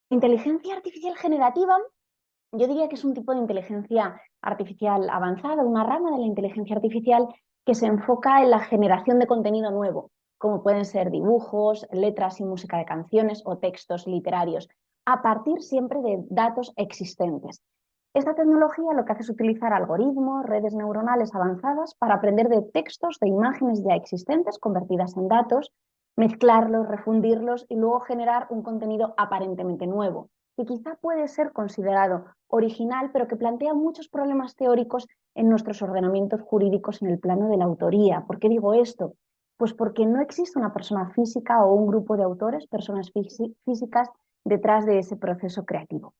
Inteligencia artificial generativa, yo diría que es un tipo de inteligencia artificial avanzada, una rama de la inteligencia artificial que se enfoca en la generación de contenido nuevo, como pueden ser dibujos, letras y música de canciones o textos literarios, a partir siempre de datos existentes. Esta tecnología lo que hace es utilizar algoritmos, redes neuronales avanzadas para aprender de textos, de imágenes ya existentes convertidas en datos, mezclarlos, refundirlos y luego generar un contenido aparentemente nuevo, que quizá puede ser considerado original, pero que plantea muchos problemas teóricos en nuestros ordenamientos jurídicos en el plano de la autoría. ¿Por qué digo esto? Pues porque no existe una persona física o un grupo de autores, personas físicas, detrás de ese proceso creativo.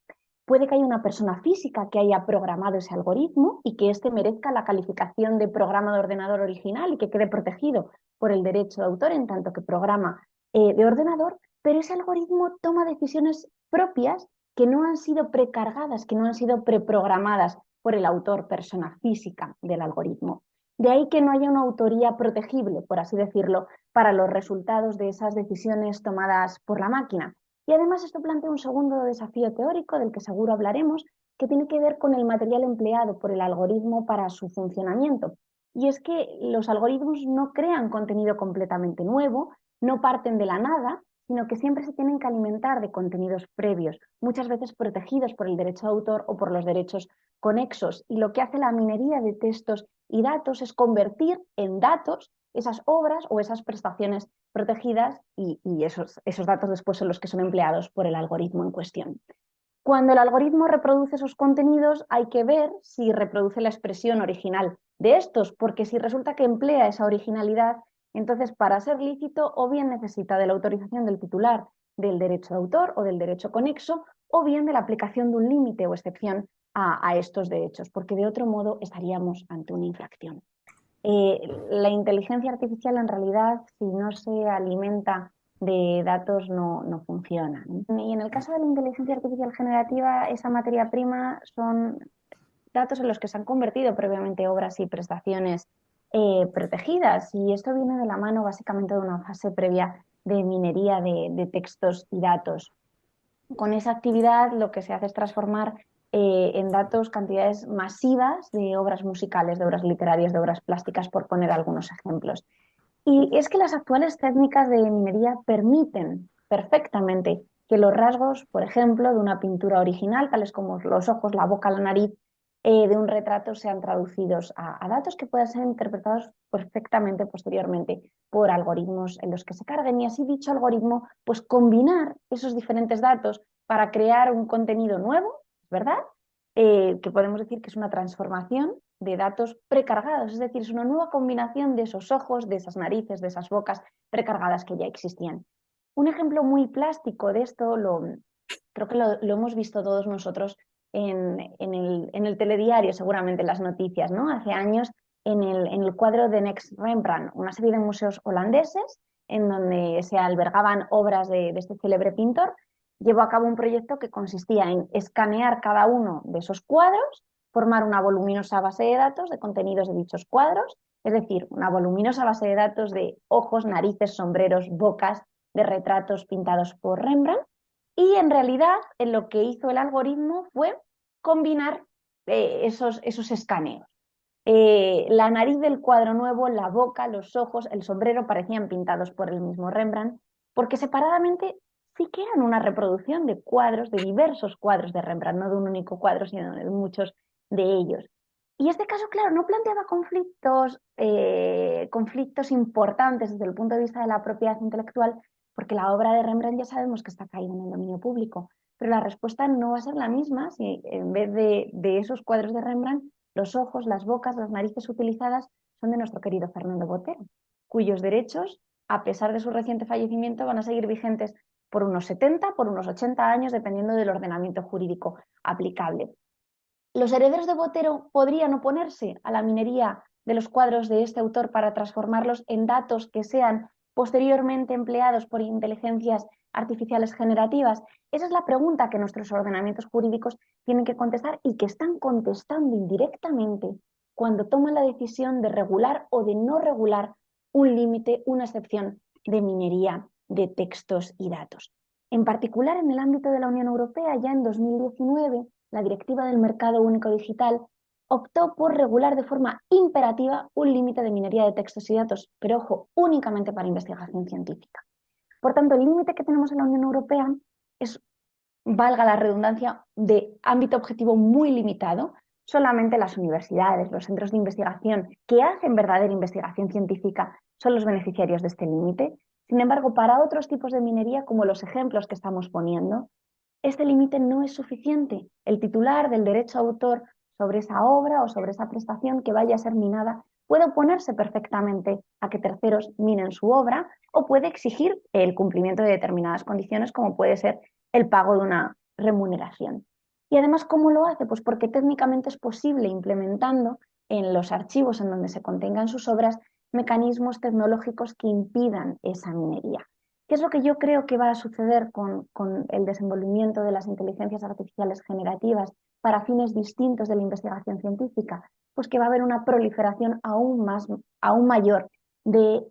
Puede que haya una persona física que haya programado ese algoritmo y que éste merezca la calificación de programa de ordenador original y que quede protegido por el derecho de autor en tanto que programa de ordenador, pero ese algoritmo toma decisiones propias que no han sido precargadas, que no han sido preprogramadas por el autor, persona física del algoritmo. De ahí que no haya una autoría protegible, por así decirlo, para los resultados de esas decisiones tomadas por la máquina. Y además esto plantea un segundo desafío teórico del que seguro hablaremos, que tiene que ver con el material empleado por el algoritmo para su funcionamiento. Y es que los algoritmos no crean contenido completamente nuevo, no parten de la nada, sino que siempre se tienen que alimentar de contenidos previos, muchas veces protegidos por el derecho de autor o por los derechos conexos. Y lo que hace la minería de textos y datos es convertir en datos esas obras o esas prestaciones protegidas y esos datos después son los que son empleados por el algoritmo en cuestión. Cuando el algoritmo reproduce esos contenidos, hay que ver si reproduce la expresión original de estos, porque si resulta que emplea esa originalidad, entonces para ser lícito o bien necesita de la autorización del titular del derecho de autor o del derecho conexo, o bien de la aplicación de un límite o excepción a estos derechos, porque de otro modo estaríamos ante una infracción. La inteligencia artificial en realidad, si no se alimenta de datos, no funciona. Y en el caso de la inteligencia artificial generativa, esa materia prima son datos en los que se han convertido previamente obras y prestaciones protegidas. Y esto viene de la mano básicamente de una fase previa de minería de textos y datos. Con esa actividad lo que se hace es transformar en datos cantidades masivas de obras musicales, de obras literarias, de obras plásticas, por poner algunos ejemplos. Y es que las actuales técnicas de minería permiten perfectamente que los rasgos, por ejemplo, de una pintura original, tales como los ojos, la boca, la nariz, de un retrato, sean traducidos a datos que puedan ser interpretados perfectamente posteriormente por algoritmos en los que se carguen y así dicho algoritmo, pues combinar esos diferentes datos para crear un contenido nuevo, ¿verdad? Que podemos decir que es una transformación de datos precargados, es decir, es una nueva combinación de esos ojos, de esas narices, de esas bocas precargadas que ya existían. Un ejemplo muy plástico de esto, creo que lo hemos visto todos nosotros en el telediario, seguramente en las noticias, ¿no? Hace años en el cuadro de Next Rembrandt, una serie de museos holandeses en donde se albergaban obras de este célebre pintor, llevó a cabo un proyecto que consistía en escanear cada uno de esos cuadros, formar una voluminosa base de datos de contenidos de dichos cuadros, es decir, una voluminosa base de datos de ojos, narices, sombreros, bocas, de retratos pintados por Rembrandt. Y en realidad lo que hizo el algoritmo fue combinar esos escaneos. La nariz del cuadro nuevo, la boca, los ojos, el sombrero parecían pintados por el mismo Rembrandt, porque separadamente sí que eran una reproducción de cuadros, de diversos cuadros de Rembrandt, no de un único cuadro, sino de muchos de ellos. Y este caso, claro, no planteaba conflictos importantes desde el punto de vista de la propiedad intelectual, porque la obra de Rembrandt ya sabemos que está caída en el dominio público, pero la respuesta no va a ser la misma si en vez de esos cuadros de Rembrandt los ojos, las bocas, las narices utilizadas son de nuestro querido Fernando Botero, cuyos derechos, a pesar de su reciente fallecimiento, van a seguir vigentes por unos 70, por unos 80 años, dependiendo del ordenamiento jurídico aplicable. Los herederos de Botero podrían oponerse a la minería de los cuadros de este autor para transformarlos en datos que sean posteriormente empleados por inteligencias artificiales generativas. Esa es la pregunta que nuestros ordenamientos jurídicos tienen que contestar y que están contestando indirectamente cuando toman la decisión de regular o de no regular un límite, una excepción de minería de textos y datos. En particular, en el ámbito de la Unión Europea, ya en 2019, la Directiva del Mercado Único Digital optó por regular de forma imperativa un límite de minería de textos y datos, pero ojo, únicamente para investigación científica. Por tanto, el límite que tenemos en la Unión Europea es, valga la redundancia, de ámbito objetivo muy limitado. Solamente las universidades, los centros de investigación que hacen verdadera investigación científica son los beneficiarios de este límite. Sin embargo, para otros tipos de minería, como los ejemplos que estamos poniendo, este límite no es suficiente. El titular del derecho a autor sobre esa obra o sobre esa prestación que vaya a ser minada puede oponerse perfectamente a que terceros minen su obra o puede exigir el cumplimiento de determinadas condiciones, como puede ser el pago de una remuneración. Y además, ¿cómo lo hace? Pues porque técnicamente es posible, implementando en los archivos en donde se contengan sus obras mecanismos tecnológicos que impidan esa minería. ¿Qué es lo que yo creo que va a suceder con el desenvolvimiento de las inteligencias artificiales generativas para fines distintos de la investigación científica? Pues que va a haber una proliferación aún mayor de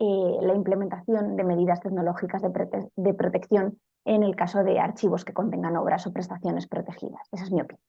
la implementación de medidas tecnológicas de protección en el caso de archivos que contengan obras o prestaciones protegidas. Esa es mi opinión.